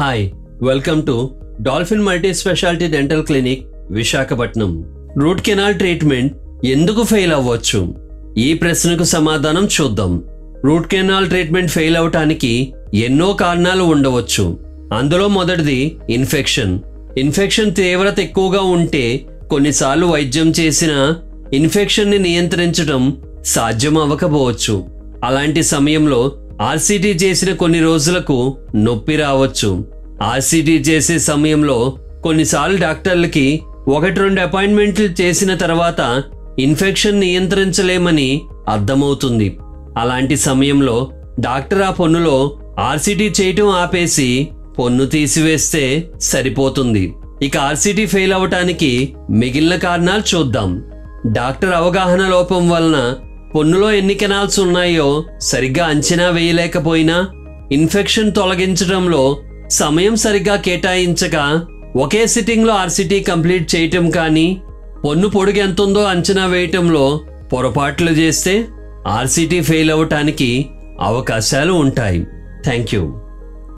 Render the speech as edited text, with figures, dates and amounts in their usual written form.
Hi, welcome to dolphin multi speciality dental clinic Visakhapatnam. Root canal treatment ఎందుకు fail అవ్వచ్చు? ఈ ప్రశ్నకు సమాధానం చూద్దాం. రూట్ కెనాల్ ట్రీట్మెంట్ ఫెయిల్ అవటానికి ఎన్నో కారణాలు ఉండవచ్చు. అందులో మొదటిది ఇన్ఫెక్షన్ తీవ్రత ఎక్కువగా ఉంటే కొన్నిసార్లు వైద్యం చేసిన ఇన్ఫెక్షన్ని నియంత్రించడం సాధ్యం అవ్వకపోవచ్చు. అలాంటి సమయంలో ఆర్సిటీ చేసిన కొన్ని రోజులకు నొప్పి రావచ్చు. ఆర్సిటీ చేసే సమయంలో కొన్నిసార్లు డాక్టర్లకి 1-2 అపాయింట్మెంట్లు చేసిన తర్వాత ఇన్ఫెక్షన్ నియంత్రించలేమని అర్థమవుతుంది. అలాంటి సమయంలో డాక్టర్ ఆ పన్నులో ఆర్సిటీ చేయటం ఆపేసి పన్ను తీసివేస్తే సరిపోతుంది. ఇక ఆర్సిటీ ఫెయిల్ అవటానికి మిగిలిన కారణాలు చూద్దాం. డాక్టర్ అవగాహన లోపం వలన పన్నులో ఎన్ని కెనాల్స్ ఉన్నాయో సరిగ్గా అంచనా వేయలేకపోయినా, ఇన్ఫెక్షన్ తొలగించడంలో సమయం సరిగ్గా కేటాయించక ఒకే సిట్టింగ్లో ఆర్సిటీ కంప్లీట్ చేయటం కానీ, పన్ను పొడుగు ఎంతుందో అంచనా వేయటంలో పొరపాట్లు చేస్తే ఆర్సిటీ ఫెయిల్ అవ్వటానికి అవకాశాలు ఉంటాయి. Thank you.